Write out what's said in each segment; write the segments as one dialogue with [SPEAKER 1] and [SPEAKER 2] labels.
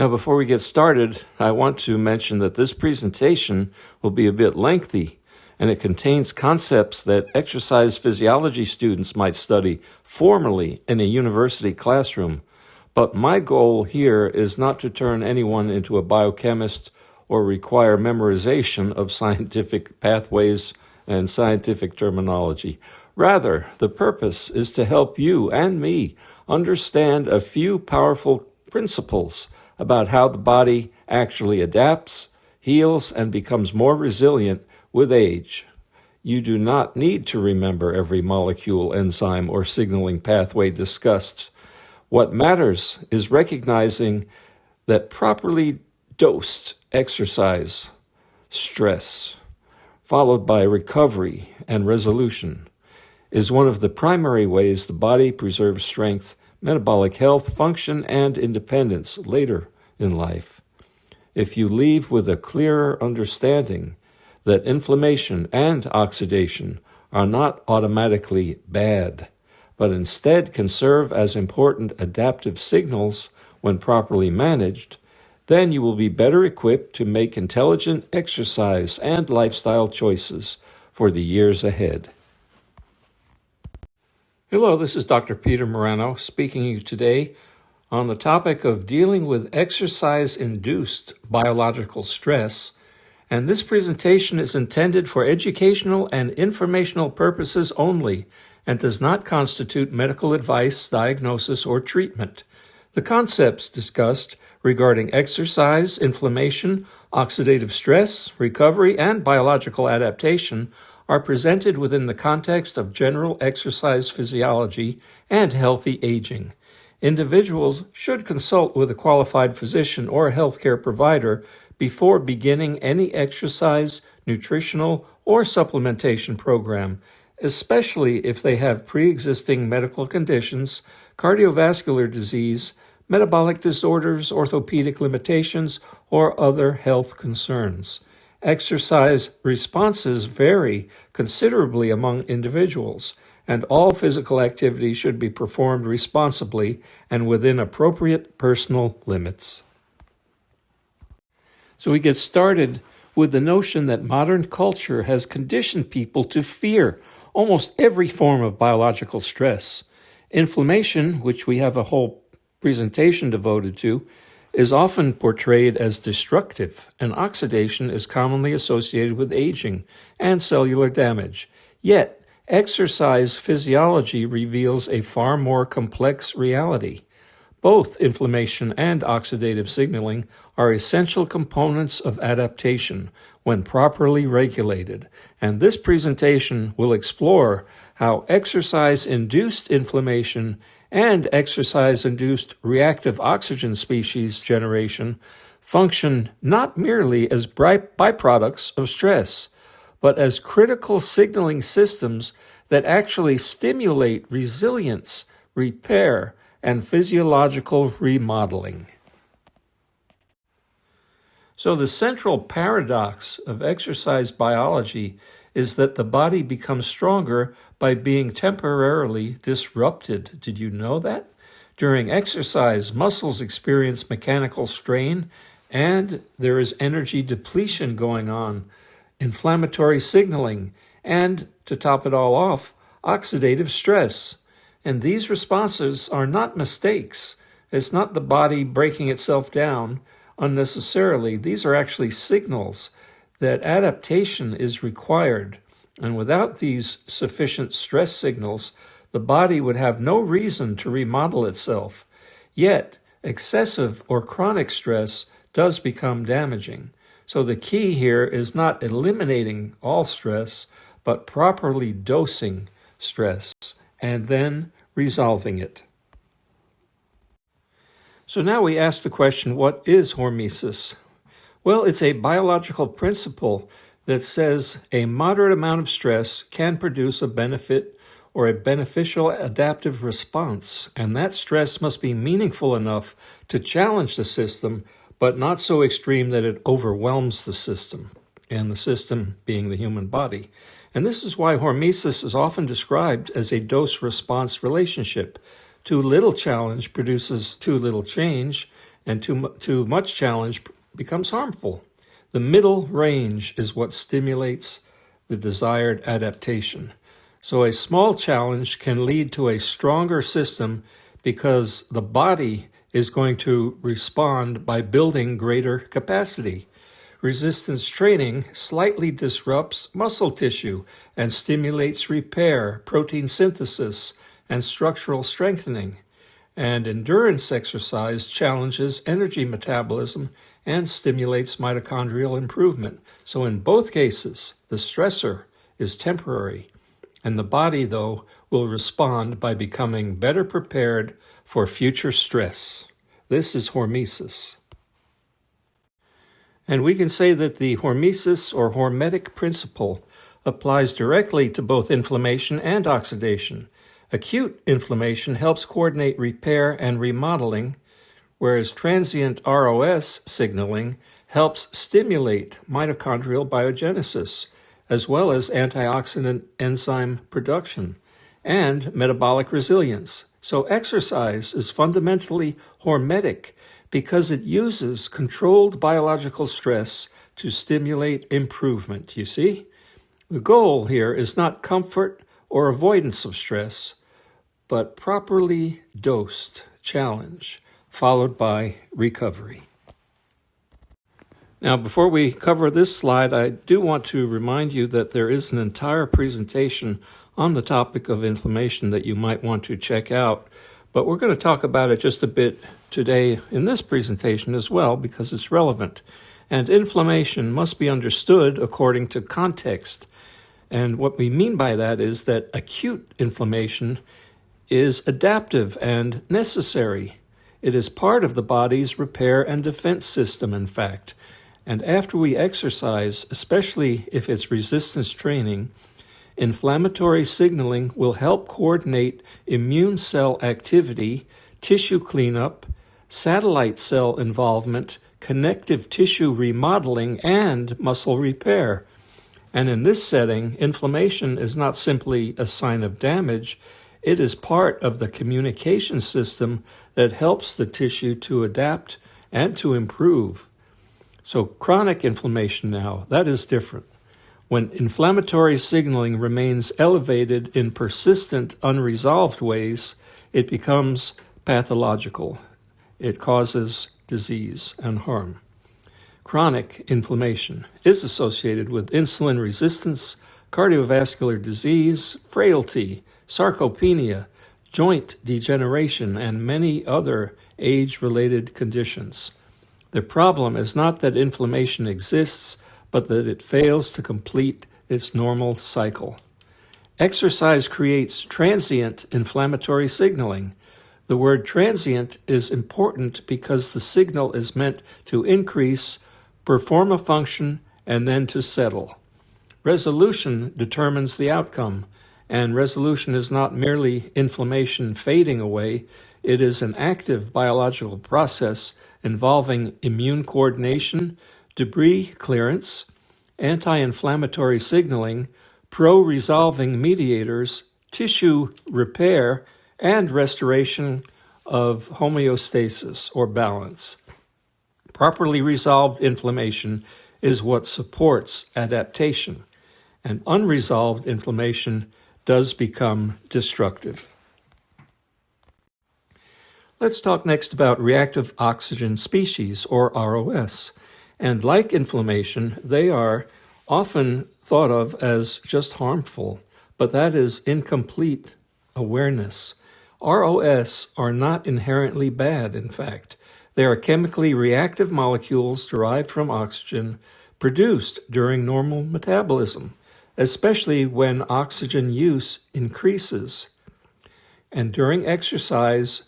[SPEAKER 1] Now, before we get started, I want to mention that this presentation will be a bit lengthy, and it contains concepts that exercise physiology students might study formally in a university classroom. But my goal here is not to turn anyone into a biochemist or require memorization of scientific pathways and scientific terminology. Rather, the purpose is to help you and me understand a few powerful principles about how the body actually adapts, heals, and becomes more resilient with age. You do not need to remember every molecule, enzyme, or signaling pathway discussed. What matters is recognizing that properly dosed exercise, stress, followed by recovery and resolution, is one of the primary ways the body preserves strength, metabolic health, function, and independence later in life. If you leave with a clearer understanding that inflammation and oxidation are not automatically bad, but instead can serve as important adaptive signals when properly managed, then you will be better equipped to make intelligent exercise and lifestyle choices for the years ahead. Hello, this is Dr. Peter Murano speaking to you today on the topic of dealing with exercise-induced biological stress, and this presentation is intended for educational and informational purposes only and does not constitute medical advice, diagnosis, or treatment. The concepts discussed regarding exercise, inflammation, oxidative stress, recovery, and biological adaptation are presented within the context of general exercise physiology and healthy aging. Individuals should consult with a qualified physician or a healthcare provider before beginning any exercise, nutritional, or supplementation program, especially if they have pre-existing medical conditions, cardiovascular disease, metabolic disorders, orthopedic limitations, or other health concerns. Exercise responses vary considerably among individuals, and all physical activity should be performed responsibly and within appropriate personal limits. So we get started with the notion that modern culture has conditioned people to fear almost every form of biological stress. Inflammation, which we have a whole presentation devoted to, is often portrayed as destructive, and oxidation is commonly associated with aging and cellular damage. Yet, exercise physiology reveals a far more complex reality. Both inflammation and oxidative signaling are essential components of adaptation when properly regulated, and this presentation will explore how exercise-induced inflammation and exercise-induced reactive oxygen species generation function not merely as byproducts of stress, but as critical signaling systems that actually stimulate resilience, repair, and physiological remodeling. So the central paradox of exercise biology is that the body becomes stronger by being temporarily disrupted. Did you know that? During exercise, muscles experience mechanical strain and there is energy depletion going on, inflammatory signaling, and, to top it all off, oxidative stress. And these responses are not mistakes. It's not the body breaking itself down unnecessarily. These are actually signals that adaptation is required. And without these sufficient stress signals, the body would have no reason to remodel itself. Yet, excessive or chronic stress does become damaging. So the key here is not eliminating all stress, but properly dosing stress and then resolving it. So now we ask the question, what is hormesis? Well, it's a biological principle that says a moderate amount of stress can produce a benefit or a beneficial adaptive response, and that stress must be meaningful enough to challenge the system, but not so extreme that it overwhelms the system, and the system being the human body. And this is why hormesis is often described as a dose-response relationship. Too little challenge produces too little change, and too much challenge becomes harmful. The middle range is what stimulates the desired adaptation. So a small challenge can lead to a stronger system because the body is going to respond by building greater capacity. Resistance training slightly disrupts muscle tissue and stimulates repair, protein synthesis, and structural strengthening. And endurance exercise challenges energy metabolism and stimulates mitochondrial improvement. So in both cases, the stressor is temporary, and the body, though, will respond by becoming better prepared for future stress. This is hormesis. And we can say that the hormesis or hormetic principle applies directly to both inflammation and oxidation. Acute inflammation helps coordinate repair and remodeling, whereas transient ROS signaling helps stimulate mitochondrial biogenesis, as well as antioxidant enzyme production and metabolic resilience. So exercise is fundamentally hormetic because it uses controlled biological stress to stimulate improvement, you see? The goal here is not comfort or avoidance of stress, but properly dosed challenge, followed by recovery. Now, before we cover this slide, I do want to remind you that there is an entire presentation on the topic of inflammation that you might want to check out, but we're going to talk about it just a bit today in this presentation as well because it's relevant. And inflammation must be understood according to context. And what we mean by that is that acute inflammation is adaptive and necessary. It is part of the body's repair and defense system, in fact. And after we exercise, especially if it's resistance training, inflammatory signaling will help coordinate immune cell activity, tissue cleanup, satellite cell involvement, connective tissue remodeling, and muscle repair. And in this setting, inflammation is not simply a sign of damage, it is part of the communication system that helps the tissue to adapt and to improve. So chronic inflammation now, that is different. When inflammatory signaling remains elevated in persistent, unresolved ways, it becomes pathological. It causes disease and harm. Chronic inflammation is associated with insulin resistance, cardiovascular disease, frailty, sarcopenia, joint degeneration, and many other age-related conditions. The problem is not that inflammation exists, but that it fails to complete its normal cycle. Exercise creates transient inflammatory signaling. The word transient is important because the signal is meant to increase, perform a function, and then to settle. Resolution determines the outcome, and resolution is not merely inflammation fading away, it is an active biological process involving immune coordination, debris clearance, anti-inflammatory signaling, pro-resolving mediators, tissue repair, and restoration of homeostasis or balance. Properly resolved inflammation is what supports adaptation, and unresolved inflammation does become destructive. Let's talk next about reactive oxygen species, or ROS. And like inflammation, they are often thought of as just harmful, but that is incomplete awareness. ROS are not inherently bad, in fact. They are chemically reactive molecules derived from oxygen produced during normal metabolism, especially when oxygen use increases. And during exercise,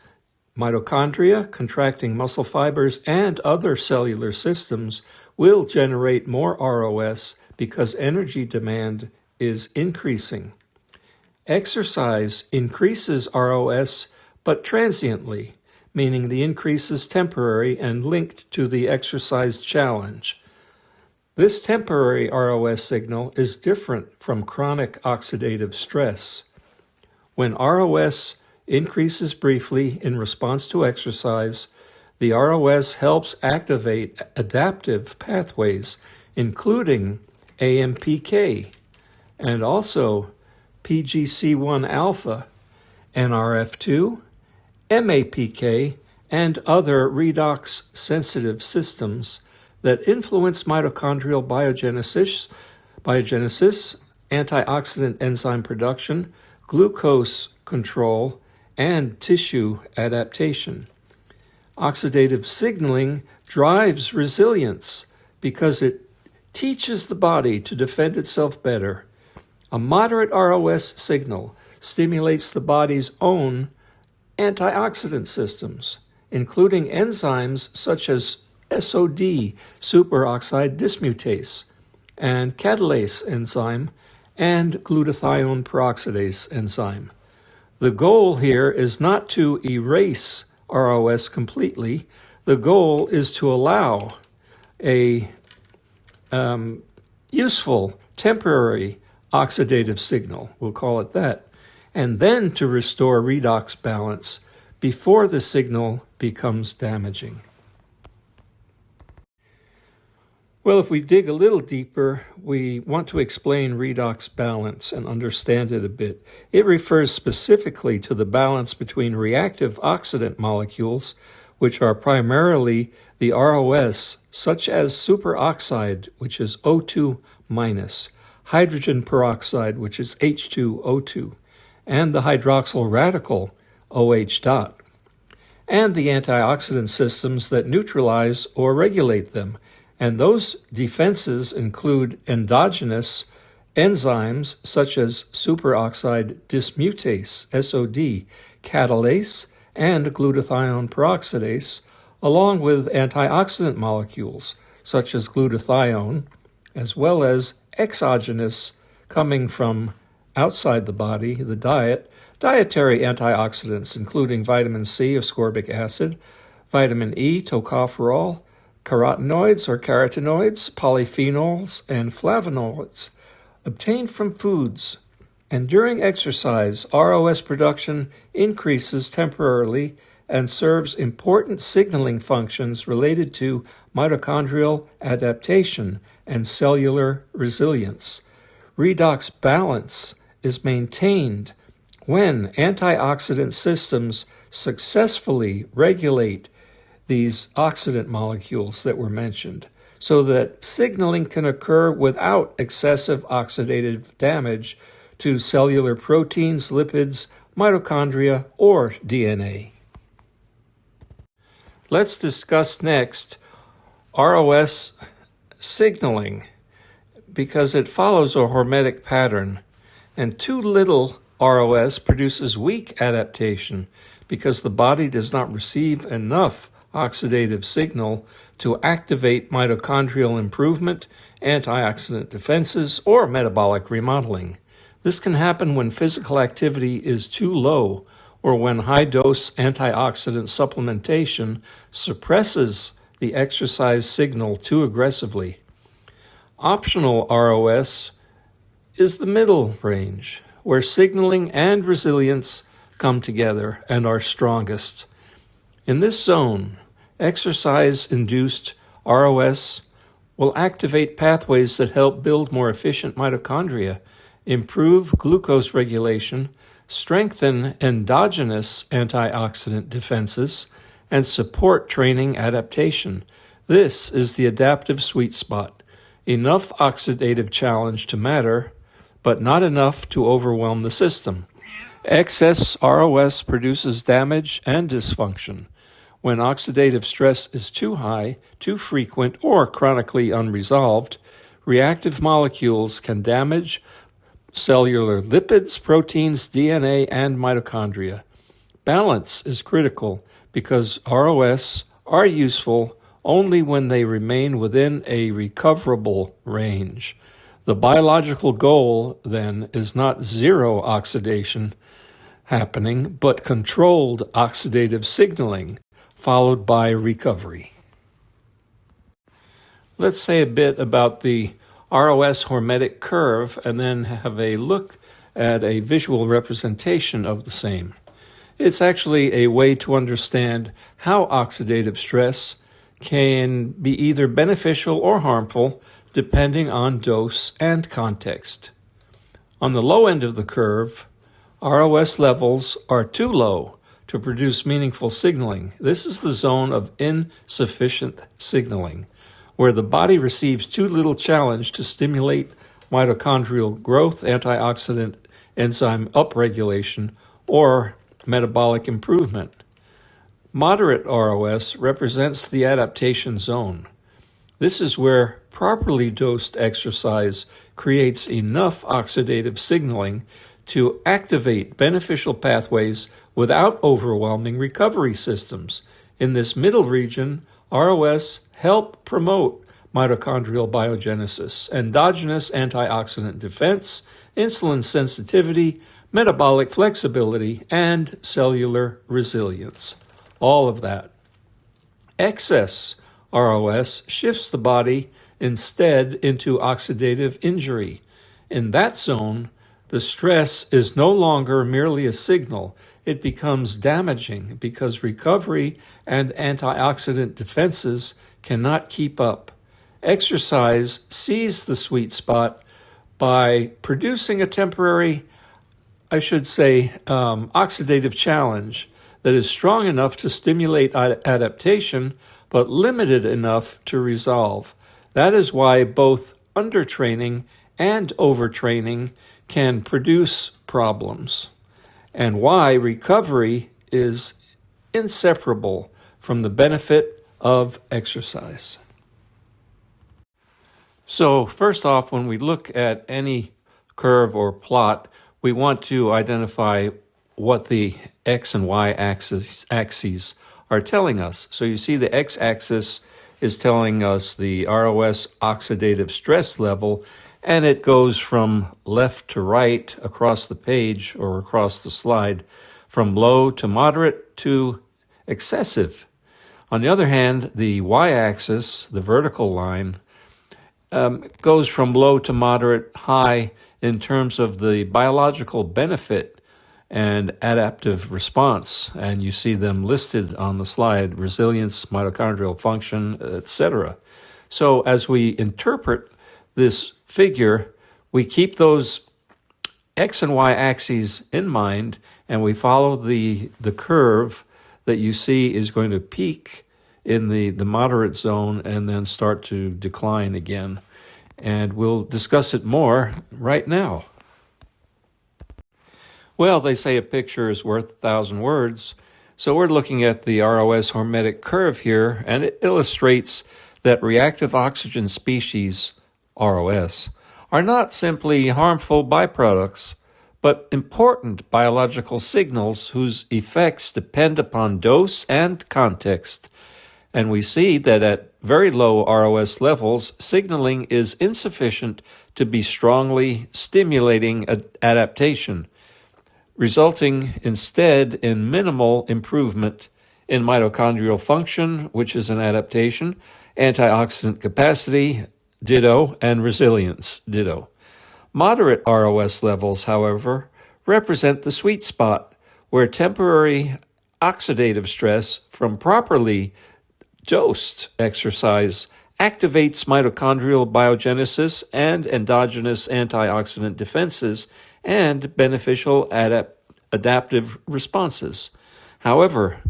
[SPEAKER 1] mitochondria, contracting muscle fibers, and other cellular systems will generate more ROS because energy demand is increasing. Exercise increases ROS, but transiently, meaning the increase is temporary and linked to the exercise challenge. This temporary ROS signal is different from chronic oxidative stress. When ROS increases briefly in response to exercise, The ROS helps activate adaptive pathways, including AMPK, and also PGC1 alpha, NRF2, MAPK, and other redox-sensitive systems that influence mitochondrial biogenesis, antioxidant enzyme production, glucose control, and tissue adaptation. Oxidative signaling drives resilience because it teaches the body to defend itself better. A moderate ROS signal stimulates the body's own antioxidant systems, including enzymes such as SOD, superoxide dismutase, and catalase enzyme, and glutathione peroxidase enzyme. The goal here is not to erase ROS completely. The goal is to allow a useful temporary oxidative signal, we'll call it that, and then to restore redox balance before the signal becomes damaging. Well, if we dig a little deeper, we want to explain redox balance and understand it a bit. It refers specifically to the balance between reactive oxidant molecules, which are primarily the ROS, such as superoxide, which is O2 minus, hydrogen peroxide, which is H2O2, and the hydroxyl radical, OH dot, and the antioxidant systems that neutralize or regulate them. And those defenses include endogenous enzymes such as superoxide dismutase, SOD, catalase, and glutathione peroxidase, along with antioxidant molecules such as glutathione, as well as exogenous coming from outside the body, the diet, dietary antioxidants including vitamin C, ascorbic acid, vitamin E, tocopherol, carotenoids or carotenoids, polyphenols, and flavonoids obtained from foods. And during exercise, ROS production increases temporarily and serves important signaling functions related to mitochondrial adaptation and cellular resilience. Redox balance is maintained when antioxidant systems successfully regulate these oxidant molecules that were mentioned, so that signaling can occur without excessive oxidative damage to cellular proteins, lipids, mitochondria, or DNA. Let's discuss next ROS signaling, because it follows a hormetic pattern, and too little ROS produces weak adaptation because the body does not receive enough oxidative signal to activate mitochondrial improvement, antioxidant defenses, or metabolic remodeling. This can happen when physical activity is too low or when high-dose antioxidant supplementation suppresses the exercise signal too aggressively. Optional ROS is the middle range, where signaling and resilience come together and are strongest. In this zone, exercise-induced ROS will activate pathways that help build more efficient mitochondria, improve glucose regulation, strengthen endogenous antioxidant defenses, and support training adaptation. This is the adaptive sweet spot. Enough oxidative challenge to matter, but not enough to overwhelm the system. Excess ROS produces damage and dysfunction. When oxidative stress is too high, too frequent, or chronically unresolved, reactive molecules can damage cellular lipids, proteins, DNA, and mitochondria. Balance is critical because ROS are useful only when they remain within a recoverable range. The biological goal, then, is not zero oxidation happening, but controlled oxidative signaling, followed by recovery. Let's say a bit about the ROS hormetic curve and then have a look at a visual representation of the same. It's actually a way to understand how oxidative stress can be either beneficial or harmful depending on dose and context. On the low end of the curve, ROS levels are too low to produce meaningful signaling. This is the zone of insufficient signaling, where the body receives too little challenge to stimulate mitochondrial growth, antioxidant enzyme upregulation, or metabolic improvement. Moderate ROS represents the adaptation zone. This is where properly dosed exercise creates enough oxidative signaling to activate beneficial pathways without overwhelming recovery systems. In this middle region, ROS help promote mitochondrial biogenesis, endogenous antioxidant defense, insulin sensitivity, metabolic flexibility, and cellular resilience. All of that. Excess ROS shifts the body instead into oxidative injury. In that zone, the stress is no longer merely a signal. It becomes damaging because recovery and antioxidant defenses cannot keep up. Exercise sees the sweet spot by producing a temporary, oxidative challenge that is strong enough to stimulate adaptation, but limited enough to resolve. That is why both undertraining and overtraining can produce problems, and why recovery is inseparable from the benefit of exercise. So first off, when we look at any curve or plot, we want to identify what the X and Y axes are telling us. So you see the X-axis is telling us the ROS oxidative stress level, and it goes from left to right across the page or across the slide, from low to moderate to excessive. On the other hand, the Y-axis, the vertical line, goes from low to moderate high in terms of the biological benefit and adaptive response. And you see them listed on the slide: resilience, mitochondrial function, etc. So as we interpret this figure, we keep those X and Y axes in mind, and we follow the curve that you see is going to peak in the moderate zone and then start to decline again. And we'll discuss it more right now. Well, they say a picture is worth 1,000 words. So we're looking at the ROS hormetic curve here, and it illustrates that reactive oxygen species, ROS, are not simply harmful byproducts, but important biological signals whose effects depend upon dose and context. And we see that at very low ROS levels, signaling is insufficient to be strongly stimulating adaptation, resulting instead in minimal improvement in mitochondrial function, which is an adaptation, antioxidant capacity, ditto, and resilience, ditto. Moderate ROS levels, however, represent the sweet spot where temporary oxidative stress from properly dosed exercise activates mitochondrial biogenesis and endogenous antioxidant defenses and beneficial adaptive responses. However,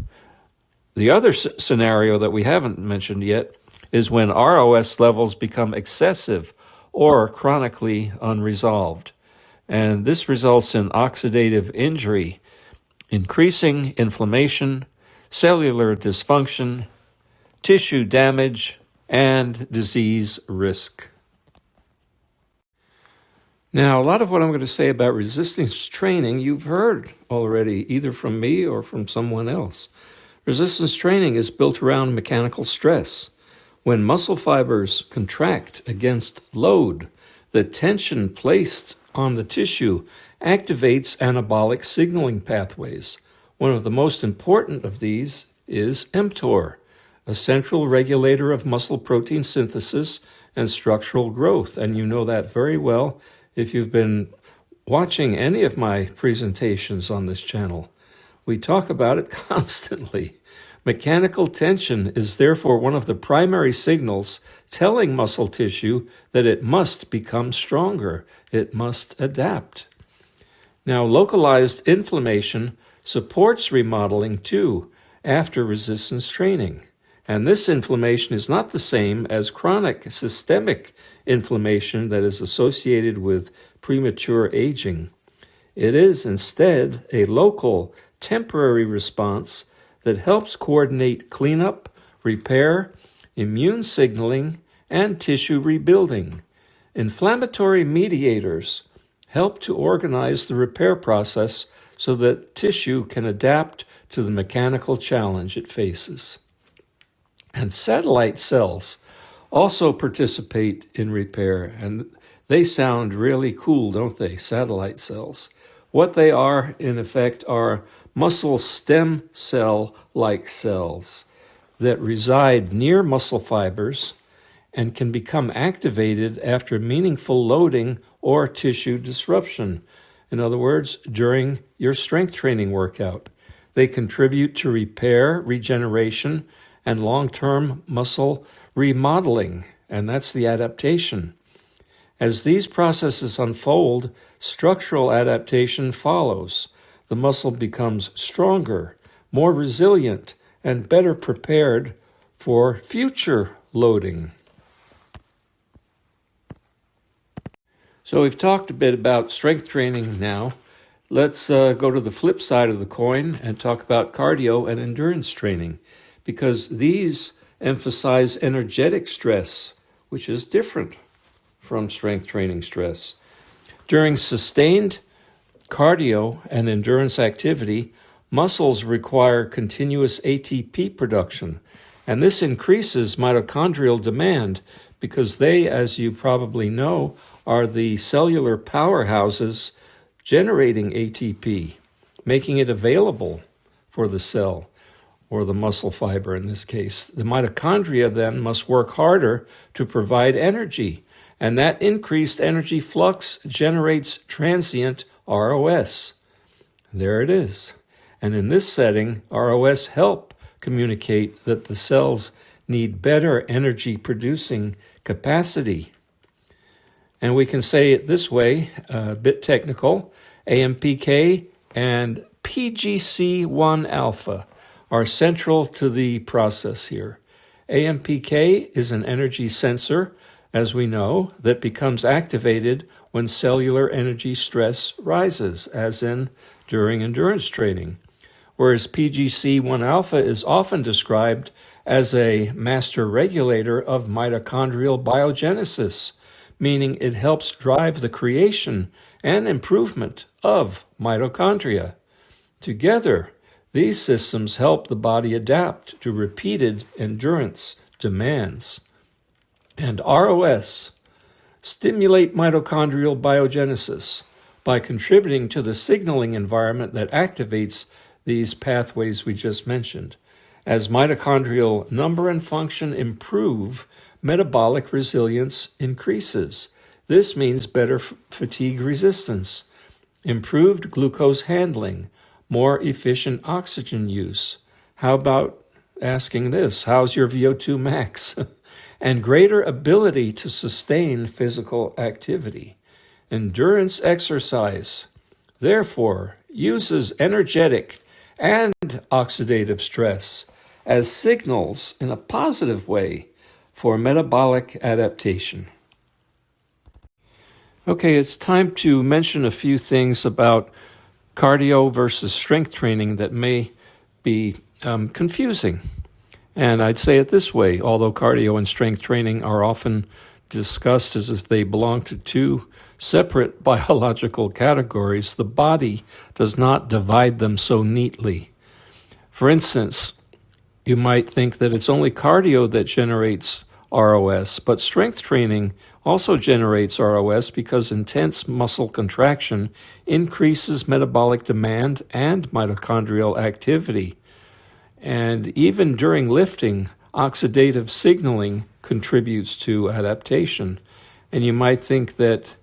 [SPEAKER 1] the other scenario that we haven't mentioned yet is when ROS levels become excessive or chronically unresolved. And this results in oxidative injury, increasing inflammation, cellular dysfunction, tissue damage, and disease risk. Now, a lot of what I'm going to say about resistance training, you've heard already, either from me or from someone else. Resistance training is built around mechanical stress. When muscle fibers contract against load, the tension placed on the tissue activates anabolic signaling pathways. One of the most important of these is mTOR, a central regulator of muscle protein synthesis and structural growth. And you know that very well if you've been watching any of my presentations on this channel. We talk about it constantly. Mechanical tension is therefore one of the primary signals telling muscle tissue that it must become stronger. It must adapt. Now, localized inflammation supports remodeling too after resistance training. And this inflammation is not the same as chronic systemic inflammation that is associated with premature aging. It is instead a local, temporary response that helps coordinate cleanup, repair, immune signaling, and tissue rebuilding. Inflammatory mediators help to organize the repair process so that tissue can adapt to the mechanical challenge it faces. And satellite cells also participate in repair, and they sound really cool, don't they? Satellite cells. What they are, in effect, are muscle stem cell-like cells that reside near muscle fibers and can become activated after meaningful loading or tissue disruption. In other words, during your strength training workout. They contribute to repair, regeneration, and long-term muscle remodeling, and that's the adaptation. As these processes unfold, structural adaptation follows. The muscle becomes stronger, more resilient, and better prepared for future loading. So we've talked a bit about strength training now. Let's go to the flip side of the coin and talk about cardio and endurance training, because these emphasize energetic stress, which is different from strength training stress. During sustained cardio and endurance activity, muscles require continuous ATP production, and this increases mitochondrial demand because they, as you probably know, are the cellular powerhouses generating ATP, making it available for the cell, or the muscle fiber in this case. The mitochondria then must work harder to provide energy, and that increased energy flux generates transient ROS. There it is. And in this setting, ROS help communicate that the cells need better energy-producing capacity. And we can say it this way, a bit technical, AMPK and PGC1 alpha are central to the process here. AMPK is an energy sensor, as we know, that becomes activated when cellular energy stress rises, as in during endurance training. Whereas PGC1 alpha is often described as a master regulator of mitochondrial biogenesis, meaning it helps drive the creation and improvement of mitochondria. Together, these systems help the body adapt to repeated endurance demands. And ROS stimulate mitochondrial biogenesis by contributing to the signaling environment that activates these pathways we just mentioned. As mitochondrial number and function improve, metabolic resilience increases. This means better fatigue resistance, improved glucose handling, more efficient oxygen use. How about asking this? How's your VO2 max? And greater ability to sustain physical activity. Endurance exercise, therefore, uses energetic and oxidative stress as signals in a positive way for metabolic adaptation. Okay, it's time to mention a few things about cardio versus strength training that may be confusing. And I'd say it this way, although cardio and strength training are often discussed as if they belong to two separate biological categories, the body does not divide them so neatly. For instance, you might think that it's only cardio that generates ROS, but strength training also generates ROS because intense muscle contraction increases metabolic demand and mitochondrial activity. And even during lifting, oxidative signaling contributes to adaptation. And you might think that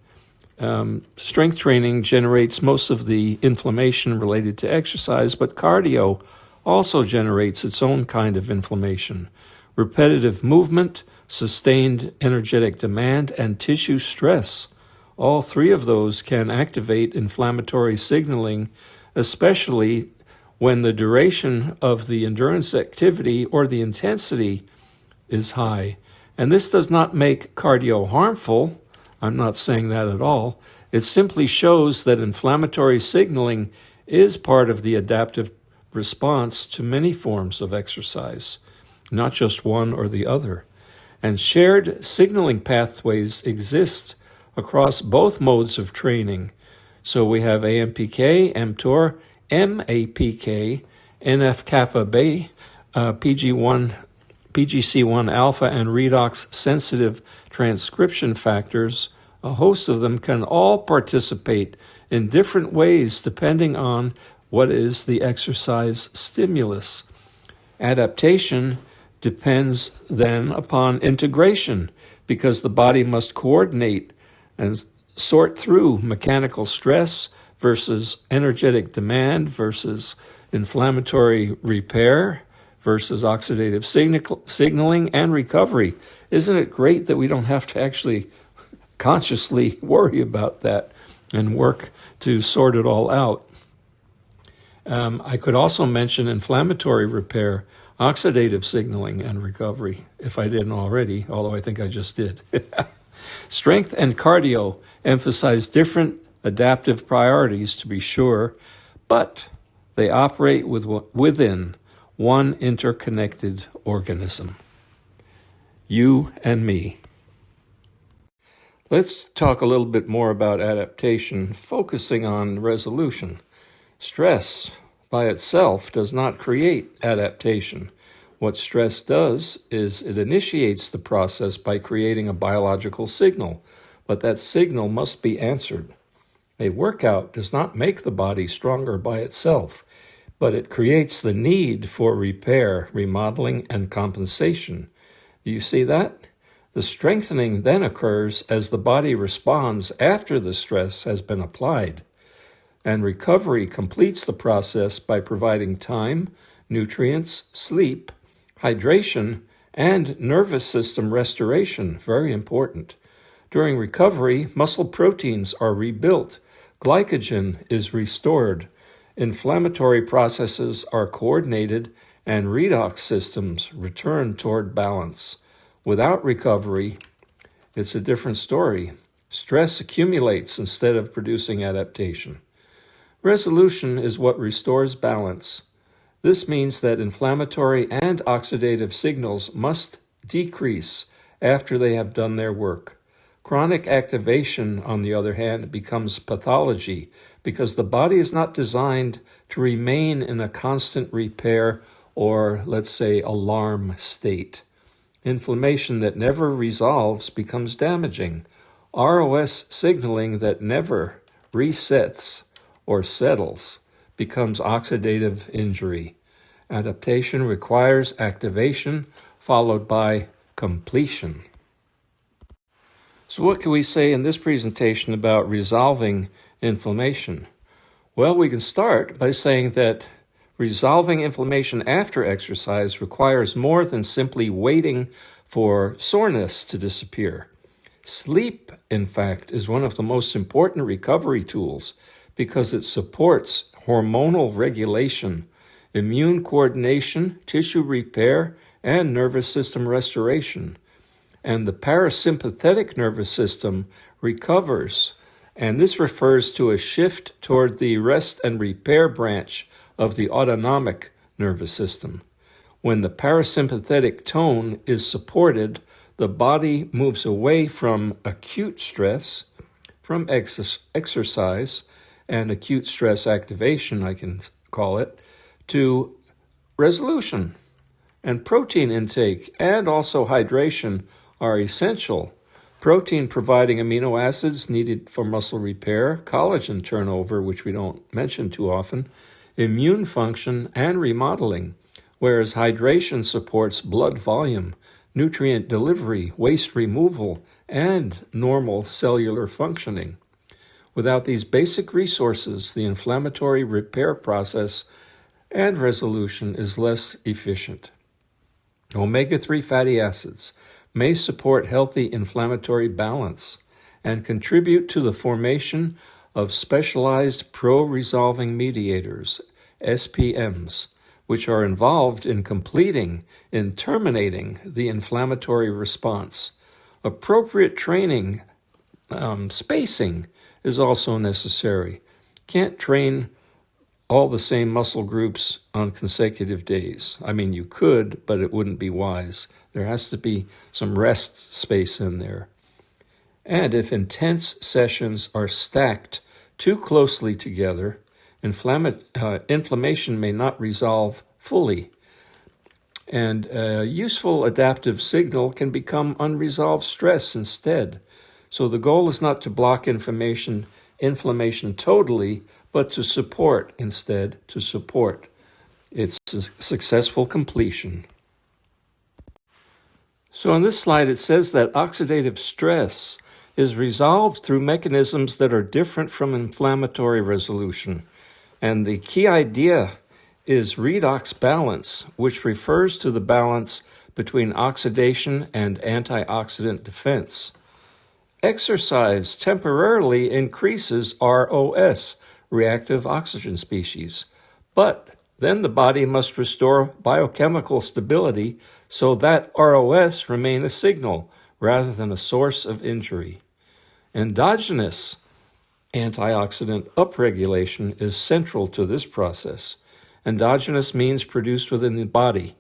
[SPEAKER 1] Strength training generates most of the inflammation related to exercise, but cardio also generates its own kind of inflammation. Repetitive movement, sustained energetic demand, and tissue stress. All three of those can activate inflammatory signaling, especially when the duration of the endurance activity or the intensity is high. And this does not make cardio harmful. I'm not saying that at all. It simply shows that inflammatory signaling is part of the adaptive response to many forms of exercise, not just one or the other. And shared signaling pathways exist across both modes of training. So we have AMPK, mTOR, MAPK, NF-kappa-B, PGC1 alpha, and redox sensitive transcription factors. A host of them can all participate in different ways depending on what is the exercise stimulus. Adaptation depends then upon integration, because the body must coordinate and sort through mechanical stress versus energetic demand versus inflammatory repair versus oxidative signaling and recovery. Isn't it great that we don't have to actually consciously worry about that and work to sort it all out? I could also mention inflammatory repair, oxidative signaling, and recovery, if I didn't already, although I think I just did. Strength and cardio emphasize different adaptive priorities, to be sure, but they operate within one interconnected organism. You and me. Let's talk a little bit more about adaptation, focusing on resolution. Stress by itself does not create adaptation. What stress does is it initiates the process by creating a biological signal, but that signal must be answered. A workout does not make the body stronger by itself, but it creates the need for repair, remodeling, and compensation. Do you see that? The strengthening then occurs as the body responds after the stress has been applied. And recovery completes the process by providing time, nutrients, sleep, hydration, and nervous system restoration. Very important. During recovery, muscle proteins are rebuilt, glycogen is restored, inflammatory processes are coordinated, and redox systems return toward balance. Without recovery, it's a different story. Stress accumulates instead of producing adaptation. Resolution is what restores balance. This means that inflammatory and oxidative signals must decrease after they have done their work. Chronic activation, on the other hand, becomes pathology because the body is not designed to remain in a constant repair or, let's say, alarm state. Inflammation that never resolves becomes damaging. ROS signaling that never resets or settles becomes oxidative injury. Adaptation requires activation followed by completion. So what can we say in this presentation about resolving inflammation? Well, we can start by saying that resolving inflammation after exercise requires more than simply waiting for soreness to disappear. Sleep, in fact, is one of the most important recovery tools because it supports hormonal regulation, immune coordination, tissue repair, and nervous system restoration. And the parasympathetic nervous system recovers, and this refers to a shift toward the rest and repair branch of the autonomic nervous system. When the parasympathetic tone is supported, the body moves away from acute stress, from exercise, and acute stress activation, I can call it, to resolution. And protein intake and also hydration are essential. Protein providing amino acids needed for muscle repair, collagen turnover, which we don't mention too often, immune function, and remodeling, whereas hydration supports blood volume, nutrient delivery, waste removal, and normal cellular functioning. Without these basic resources, the inflammatory repair process and resolution is less efficient. Omega-3 fatty acids may support healthy inflammatory balance and contribute to the formation of specialized pro-resolving mediators, SPMs, which are involved in terminating the inflammatory response. Appropriate training spacing is also necessary. Can't train all the same muscle groups on consecutive days. I mean, you could, but it wouldn't be wise. There has to be some rest space in there. And if intense sessions are stacked too closely together, inflammation may not resolve fully. And a useful adaptive signal can become unresolved stress instead. So the goal is not to block inflammation totally, but to support instead, to support its successful completion. So on this slide, it says that oxidative stress is resolved through mechanisms that are different from inflammatory resolution. And the key idea is redox balance, which refers to the balance between oxidation and antioxidant defense. Exercise temporarily increases ROS, reactive oxygen species, but then the body must restore biochemical stability so that ROS remain a signal rather than a source of injury. Endogenous antioxidant upregulation is central to this process. Endogenous means produced within the body,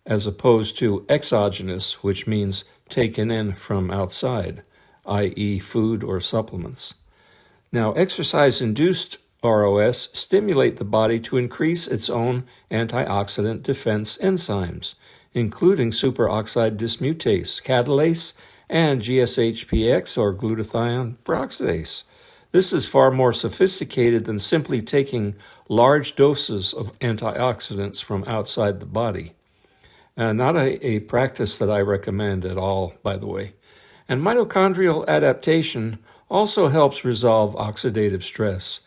[SPEAKER 1] as opposed to exogenous, which means taken in from outside, i.e. food or supplements. Now, exercise-induced ROS stimulate the body to increase its own antioxidant defense enzymes, including superoxide dismutase, catalase, and GSHPX or glutathione peroxidase. This is far more sophisticated than simply taking large doses of antioxidants from outside the body. Not a practice that I recommend at all, by the way. And mitochondrial adaptation also helps resolve oxidative stress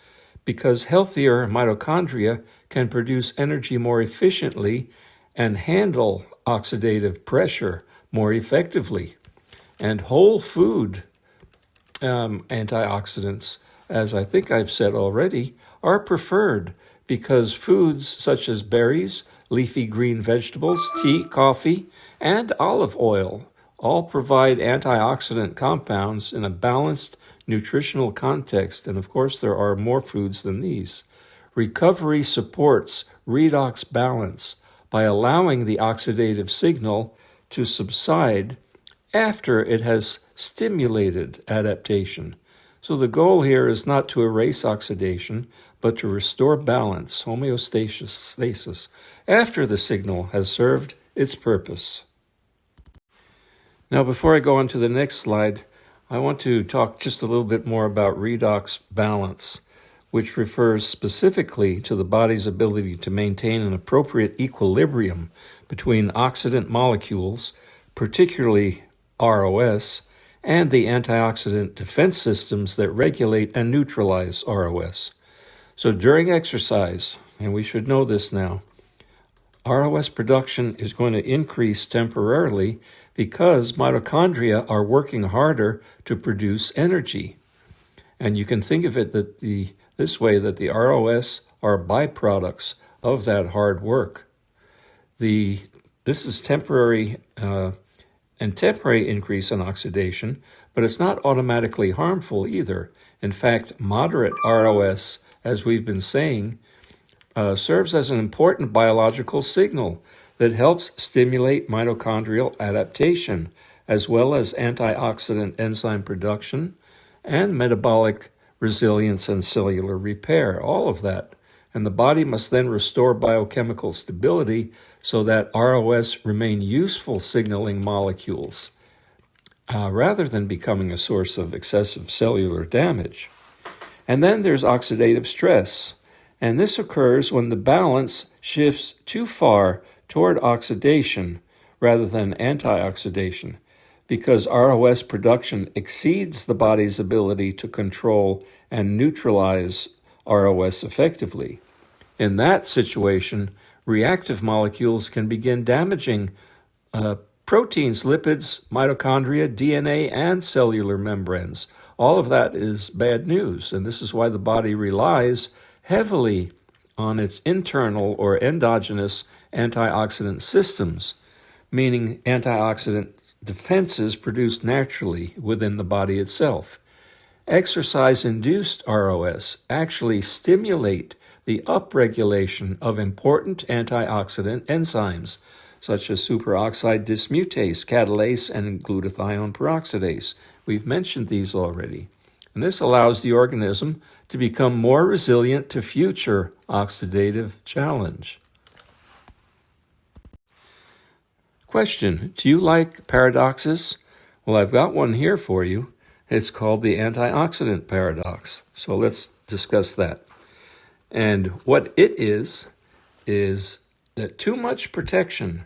[SPEAKER 1] because healthier mitochondria can produce energy more efficiently and handle oxidative pressure more effectively. And whole food antioxidants, as I think I've said already, are preferred because foods such as berries, leafy green vegetables, tea, coffee, and olive oil all provide antioxidant compounds in a balanced nutritional context, and of course there are more foods than these. Recovery supports redox balance by allowing the oxidative signal to subside after it has stimulated adaptation. So the goal here is not to erase oxidation, but to restore balance, homeostasis, after the signal has served its purpose. Now, before I go on to the next slide, I want to talk just a little bit more about redox balance, which refers specifically to the body's ability to maintain an appropriate equilibrium between oxidant molecules, particularly ROS, and the antioxidant defense systems that regulate and neutralize ROS. So during exercise, and we should know this now, ROS production is going to increase temporarily because mitochondria are working harder to produce energy. And you can think of it this way, that the ROS are byproducts of that hard work. This is temporary increase in oxidation, but it's not automatically harmful either. In fact, moderate ROS, as we've been saying, serves as an important biological signal that helps stimulate mitochondrial adaptation, as well as antioxidant enzyme production and metabolic resilience and cellular repair, all of that. And the body must then restore biochemical stability so that ROS remain useful signaling molecules, rather than becoming a source of excessive cellular damage. And then there's oxidative stress, and this occurs when the balance shifts too far toward oxidation rather than antioxidation. because ROS production exceeds the body's ability to control and neutralize ROS effectively. In that situation, reactive molecules can begin damaging proteins, lipids, mitochondria, DNA, and cellular membranes. All of that is bad news, and this is why the body relies heavily on its internal or endogenous antioxidant systems, meaning antioxidant defenses produced naturally within the body itself. Exercise-induced ROS actually stimulate the upregulation of important antioxidant enzymes, such as superoxide dismutase, catalase, and glutathione peroxidase. We've mentioned these already. And this allows the organism to become more resilient to future oxidative challenge. Question: do you like paradoxes? Well, I've got one here for you. It's called the antioxidant paradox. So let's discuss that. And what it is that too much protection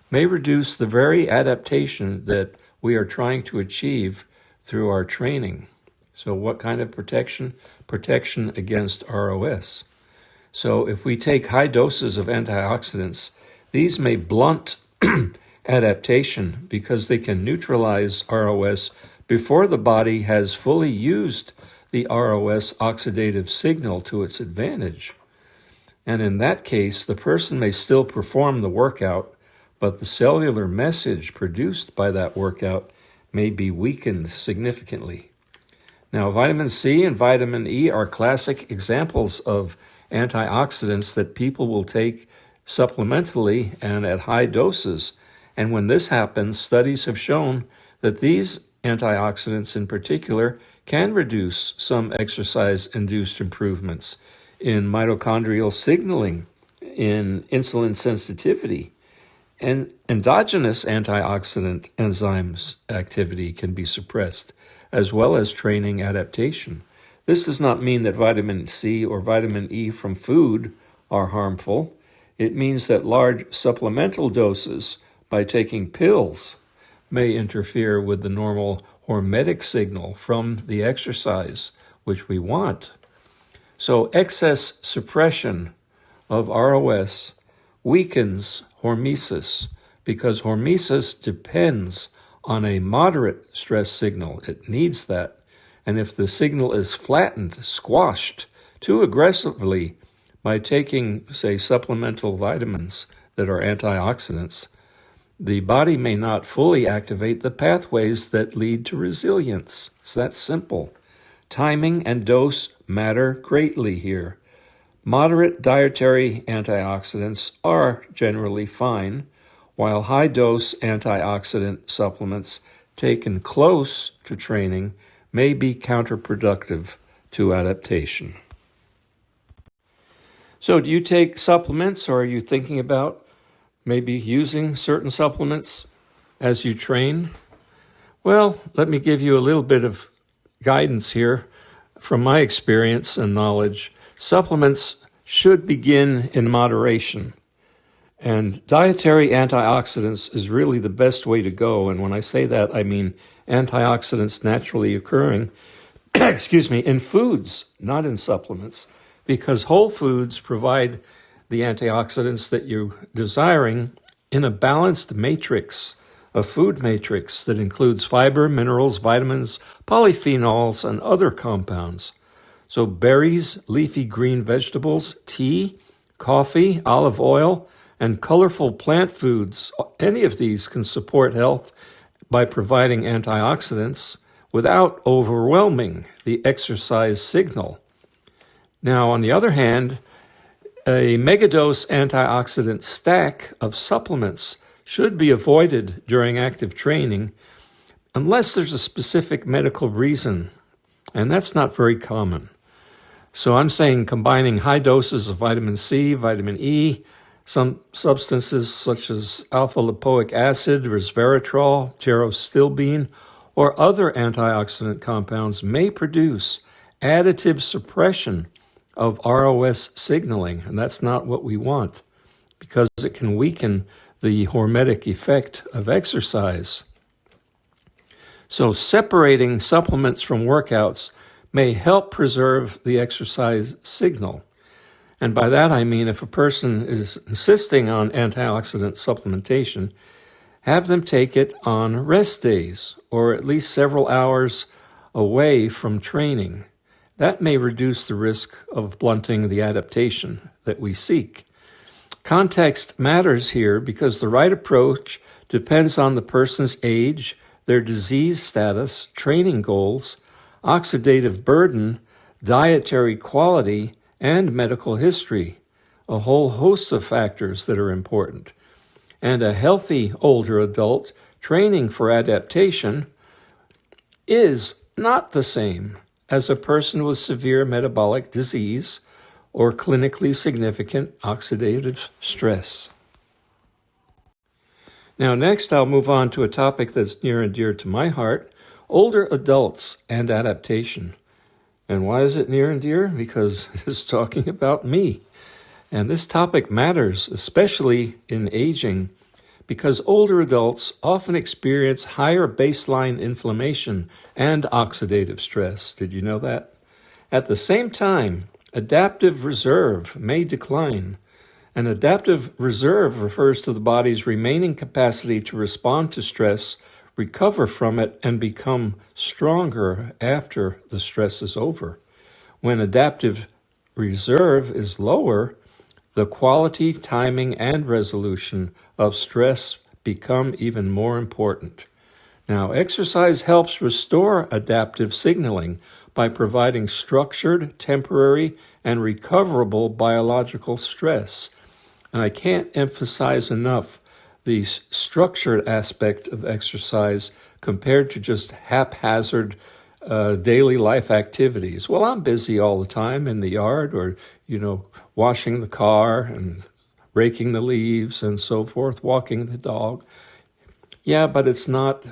[SPEAKER 1] may reduce the very adaptation that we are trying to achieve through our training. So what kind of protection? Protection against ROS. So if we take high doses of antioxidants, these may blunt adaptation because they can neutralize ROS before the body has fully used the ROS oxidative signal to its advantage. And in that case, the person may still perform the workout, but the cellular message produced by that workout may be weakened significantly. Now, vitamin C and vitamin E are classic examples of antioxidants that people will take supplementally and at high doses. And when this happens, studies have shown that these antioxidants in particular can reduce some exercise-induced improvements in mitochondrial signaling, in insulin sensitivity, and endogenous antioxidant enzymes activity can be suppressed, as well as training adaptation. This does not mean that vitamin C or vitamin E from food are harmful. It means that large supplemental doses by taking pills may interfere with the normal hormetic signal from the exercise, which we want. So excess suppression of ROS weakens hormesis because hormesis depends on a moderate stress signal. It needs that. And if the signal is flattened, squashed too aggressively by taking, say, supplemental vitamins that are antioxidants, the body may not fully activate the pathways that lead to resilience. It's that simple. Timing and dose matter greatly here. Moderate dietary antioxidants are generally fine, while high-dose antioxidant supplements taken close to training may be counterproductive to adaptation. So do you take supplements, or are you thinking about maybe using certain supplements as you train? Well, let me give you a little bit of guidance here from my experience and knowledge. Supplements should begin in moderation. And dietary antioxidants is really the best way to go. And when I say that, I mean antioxidants naturally occurring, in foods, not in supplements, because whole foods provide the antioxidants that you're desiring in a balanced matrix, a food matrix that includes fiber, minerals, vitamins, polyphenols, and other compounds. So berries, leafy green vegetables, tea, coffee, olive oil, and colorful plant foods, any of these can support health by providing antioxidants without overwhelming the exercise signal. Now, on the other hand, a megadose antioxidant stack of supplements should be avoided during active training unless there's a specific medical reason, and that's not very common. So I'm saying combining high doses of vitamin C, vitamin E, some substances such as alpha-lipoic acid, resveratrol, pterostilbene, or other antioxidant compounds may produce additive suppression of ROS signaling, and that's not what we want because it can weaken the hormetic effect of exercise. So separating supplements from workouts may help preserve the exercise signal. And by that I mean if a person is insisting on antioxidant supplementation, have them take it on rest days or at least several hours away from training. That may reduce the risk of blunting the adaptation that we seek. Context matters here because the right approach depends on the person's age, their disease status, training goals, oxidative burden, dietary quality, and medical history, a whole host of factors that are important. And a healthy older adult training for adaptation is not the same as a person with severe metabolic disease or clinically significant oxidative stress. Now, next I'll move on to a topic that's near and dear to my heart, older adults and adaptation. And why is it near and dear? Because it's talking about me. And this topic matters, especially in aging, because older adults often experience higher baseline inflammation and oxidative stress. Did you know that? At the same time, adaptive reserve may decline. An adaptive reserve refers to the body's remaining capacity to respond to stress, recover from it, and become stronger after the stress is over. When adaptive reserve is lower, the quality, timing, and resolution of stress become even more important. Now, exercise helps restore adaptive signaling by providing structured, temporary, and recoverable biological stress. And I can't emphasize enough the structured aspect of exercise compared to just haphazard daily life activities. Well, I'm busy all the time in the yard or, washing the car and raking the leaves and so forth, walking the dog. Yeah, but it's not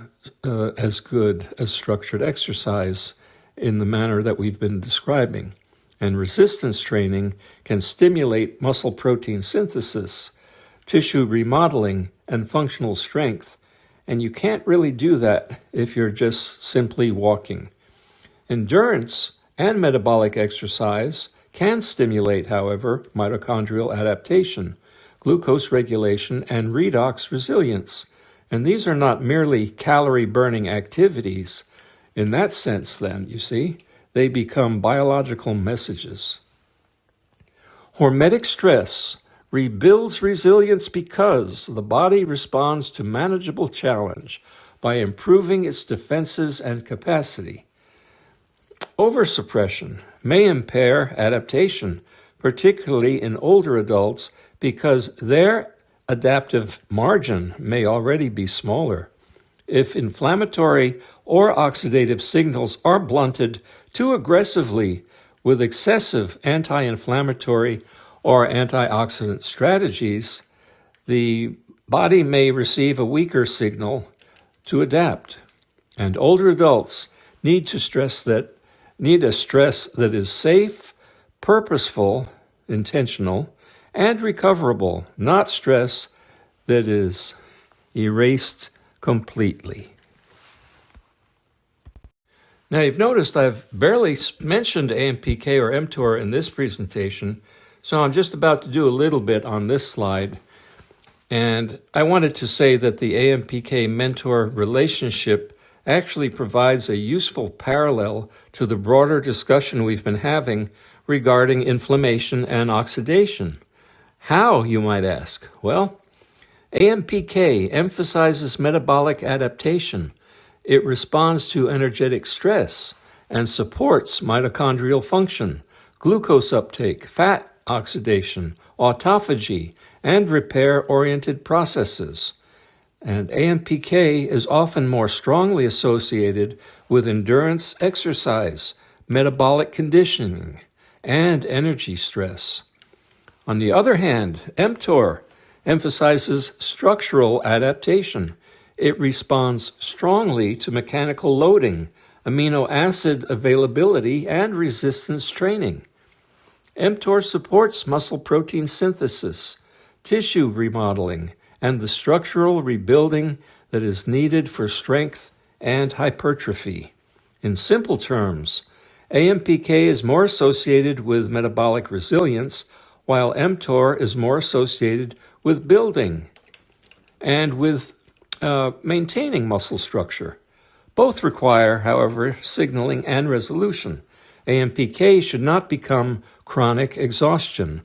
[SPEAKER 1] as good as structured exercise in the manner that we've been describing. And resistance training can stimulate muscle protein synthesis, tissue remodeling, and functional strength. And you can't really do that if you're just simply walking. Endurance and metabolic exercise can stimulate, however, mitochondrial adaptation, glucose regulation, and redox resilience. And these are not merely calorie-burning activities. In that sense, then, you see, they become biological messages. Hormetic stress rebuilds resilience because the body responds to manageable challenge by improving its defenses and capacity. Oversuppression may impair adaptation, particularly in older adults, because their adaptive margin may already be smaller. If inflammatory or oxidative signals are blunted too aggressively with excessive anti-inflammatory or antioxidant strategies, the body may receive a weaker signal to adapt. And older adults need a stress that is safe, purposeful, intentional, and recoverable, not stress that is erased completely. Now, you've noticed I've barely mentioned AMPK or mTOR in this presentation, so I'm just about to do a little bit on this slide. And I wanted to say that the AMPK-mTOR relationship actually provides a useful parallel to the broader discussion we've been having regarding inflammation and oxidation. How, you might ask? Well, AMPK emphasizes metabolic adaptation. It responds to energetic stress and supports mitochondrial function, glucose uptake, fat oxidation, autophagy, and repair-oriented processes. And AMPK is often more strongly associated with endurance exercise, metabolic conditioning, and energy stress. On the other hand, mTOR emphasizes structural adaptation. It responds strongly to mechanical loading, amino acid availability, and resistance training. mTOR supports muscle protein synthesis, tissue remodeling, and the structural rebuilding that is needed for strength and hypertrophy. In simple terms, AMPK is more associated with metabolic resilience, while mTOR is more associated with building and with maintaining muscle structure. Both require, however, signaling and resolution. AMPK should not become chronic exhaustion,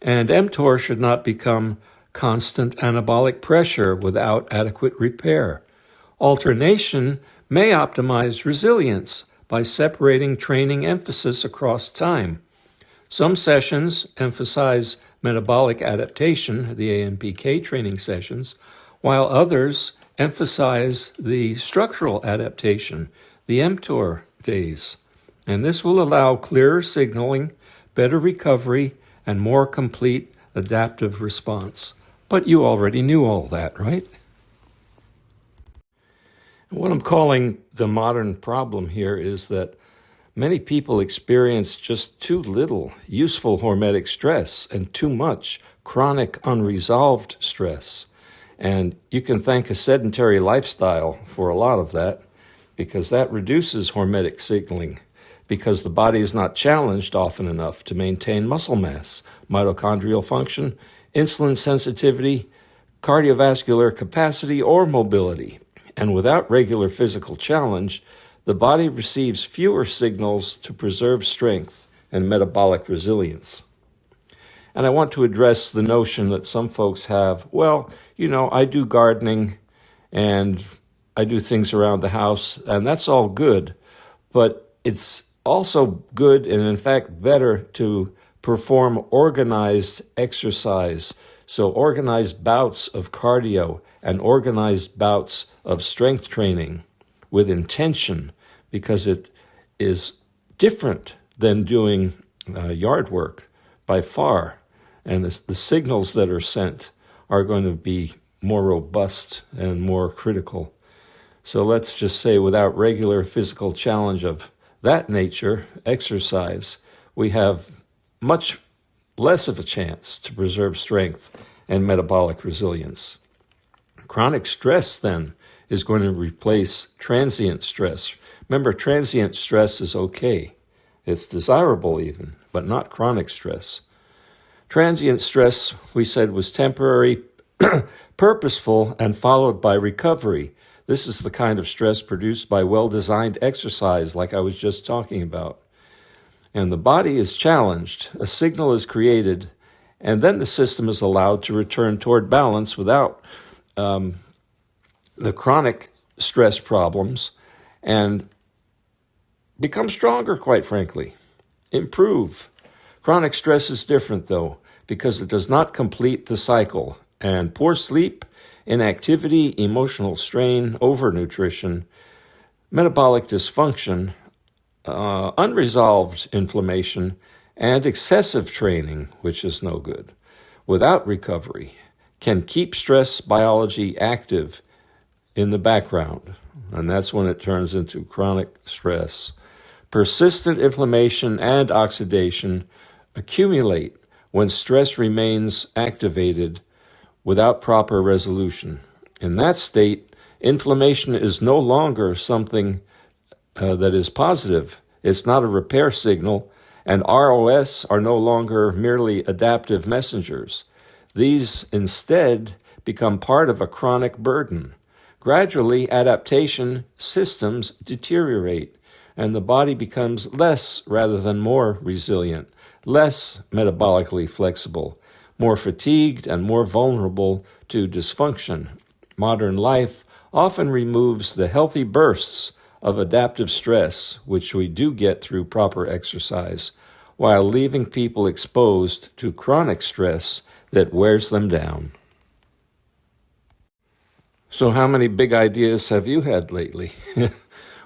[SPEAKER 1] and mTOR should not become constant anabolic pressure without adequate repair. Alternation may optimize resilience by separating training emphasis across time. Some sessions emphasize metabolic adaptation, the AMPK training sessions, while others emphasize the structural adaptation, the mTOR days. And this will allow clearer signaling, better recovery, and more complete adaptive response. But you already knew all that, right? What I'm calling the modern problem here is that many people experience just too little useful hormetic stress and too much chronic unresolved stress. And you can thank a sedentary lifestyle for a lot of that, because that reduces hormetic signaling, because the body is not challenged often enough to maintain muscle mass, mitochondrial function, insulin sensitivity, cardiovascular capacity, or mobility. And without regular physical challenge, the body receives fewer signals to preserve strength and metabolic resilience. And I want to address the notion that some folks have, well, I do gardening and I do things around the house, and that's all good, but it's also good and in fact better to perform organized exercise. So organized bouts of cardio and organized bouts of strength training with intention, because it is different than doing yard work by far. And the signals that are sent are going to be more robust and more critical. So let's just say without regular physical challenge of that nature, exercise, we have much less of a chance to preserve strength and metabolic resilience. Chronic stress, then, is going to replace transient stress. Remember, transient stress is okay. It's desirable even, but not chronic stress. Transient stress, we said, was temporary, purposeful, and followed by recovery. This is the kind of stress produced by well-designed exercise, like I was just talking about. And the body is challenged, a signal is created, and then the system is allowed to return toward balance without the chronic stress problems and become stronger, quite frankly, improve. Chronic stress is different, though, because it does not complete the cycle, and poor sleep, inactivity, emotional strain, overnutrition, metabolic dysfunction, unresolved inflammation, and excessive training, which is no good, without recovery, can keep stress biology active in the background, and that's when it turns into chronic stress. Persistent inflammation and oxidation accumulate when stress remains activated without proper resolution. In that state, inflammation is no longer something that is positive. It's not a repair signal, and ROS are no longer merely adaptive messengers. These instead become part of a chronic burden. Gradually, adaptation systems deteriorate, and the body becomes less rather than more resilient, less metabolically flexible, more fatigued, and more vulnerable to dysfunction. Modern life often removes the healthy bursts of adaptive stress, which we do get through proper exercise, while leaving people exposed to chronic stress that wears them down. So how many big ideas have you had lately?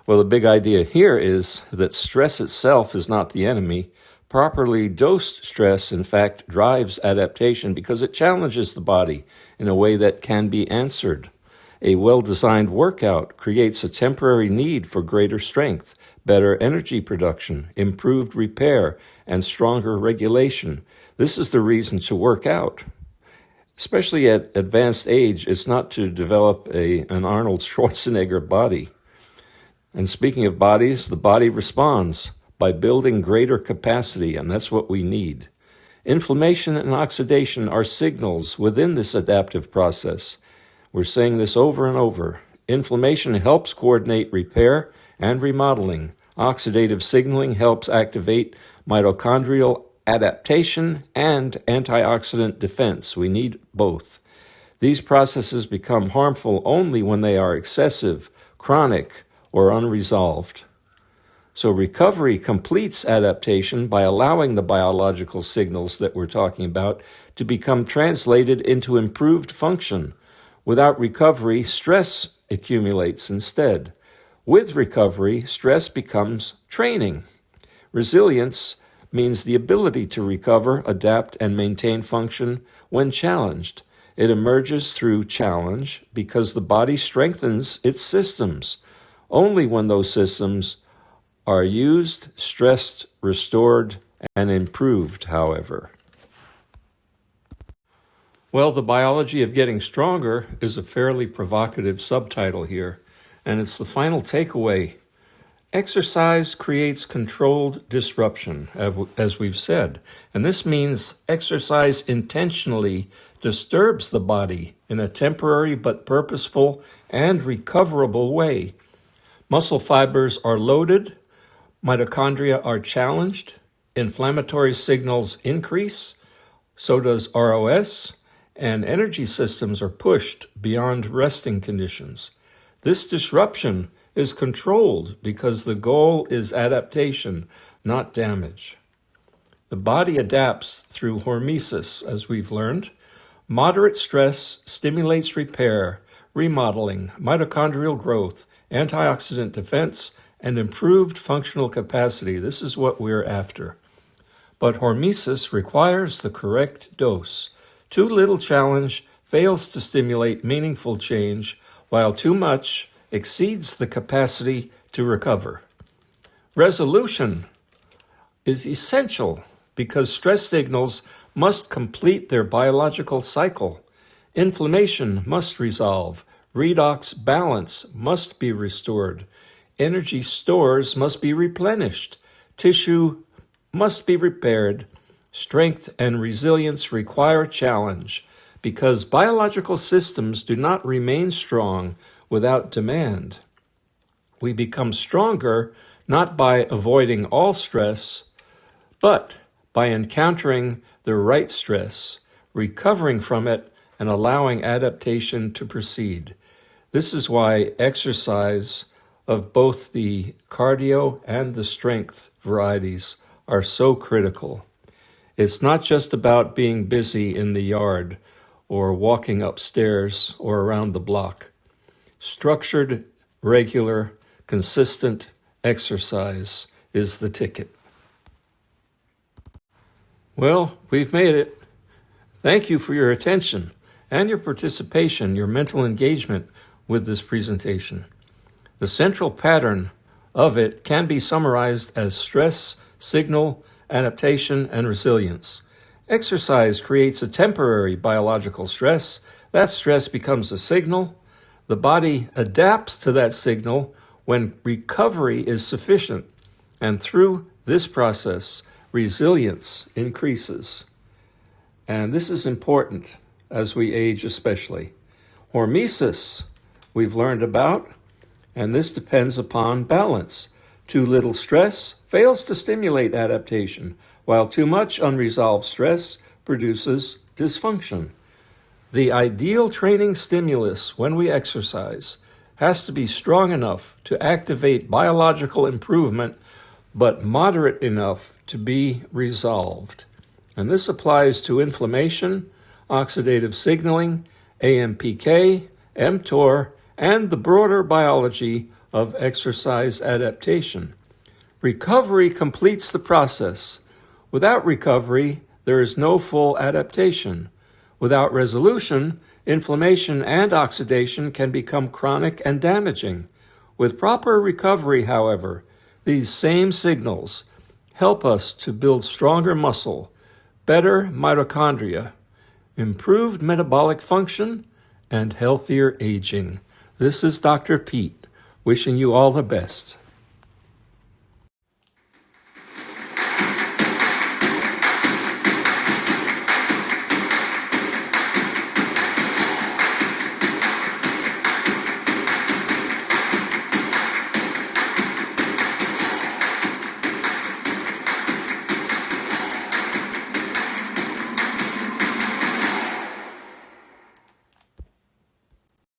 [SPEAKER 1] Well, the big idea here is that stress itself is not the enemy. Properly dosed stress, in fact, drives adaptation because it challenges the body in a way that can be answered. A well-designed workout creates a temporary need for greater strength, better energy production, improved repair, and stronger regulation. This is the reason to work out. Especially at advanced age, it's not to develop an Arnold Schwarzenegger body. And speaking of bodies, the body responds by building greater capacity, and that's what we need. Inflammation and oxidation are signals within this adaptive process. We're saying this over and over. Inflammation helps coordinate repair and remodeling. Oxidative signaling helps activate mitochondrial adaptation and antioxidant defense. We need both. These processes become harmful only when they are excessive, chronic, or unresolved. So recovery completes adaptation by allowing the biological signals that we're talking about to become translated into improved function. Without recovery, stress accumulates instead. With recovery, stress becomes training. Resilience means the ability to recover, adapt, and maintain function when challenged. It emerges through challenge because the body strengthens its systems. Only when those systems are used, stressed, restored, and improved, however. Well, the biology of getting stronger is a fairly provocative subtitle here, and it's the final takeaway. Exercise creates controlled disruption, as we've said, and this means exercise intentionally disturbs the body in a temporary but purposeful and recoverable way. Muscle fibers are loaded, mitochondria are challenged, inflammatory signals increase, so does ROS, and energy systems are pushed beyond resting conditions. This disruption is controlled because the goal is adaptation, not damage. The body adapts through hormesis, as we've learned. Moderate stress stimulates repair, remodeling, mitochondrial growth, antioxidant defense, and improved functional capacity. This is what we're after. But hormesis requires the correct dose. Too little challenge fails to stimulate meaningful change, while too much exceeds the capacity to recover. Resolution is essential because stress signals must complete their biological cycle. Inflammation must resolve. Redox balance must be restored. Energy stores must be replenished. Tissue must be repaired. Strength and resilience require challenge because biological systems do not remain strong without demand. We become stronger not by avoiding all stress, but by encountering the right stress, recovering from it, and allowing adaptation to proceed. This is why exercise of both the cardio and the strength varieties are so critical. It's not just about being busy in the yard or walking upstairs or around the block. Structured, regular, consistent exercise is the ticket. Well, we've made it. Thank you for your attention and your participation, your mental engagement with this presentation. The central pattern of it can be summarized as stress, signal, adaptation, and resilience. Exercise creates a temporary biological stress. That stress becomes a signal. The body adapts to that signal when recovery is sufficient. And through this process, resilience increases. And this is important as we age especially. Hormesis, we've learned about, and this depends upon balance. Too little stress fails to stimulate adaptation, while too much unresolved stress produces dysfunction. The ideal training stimulus when we exercise has to be strong enough to activate biological improvement, but moderate enough to be resolved. And this applies to inflammation, oxidative signaling, AMPK, mTOR, and the broader biology of exercise adaptation. Recovery completes the process. Without recovery, there is no full adaptation. Without resolution, inflammation and oxidation can become chronic and damaging. With proper recovery, however, these same signals help us to build stronger muscle, better mitochondria, improved metabolic function, and healthier aging. This is Dr. Pete, Wishing you all the best.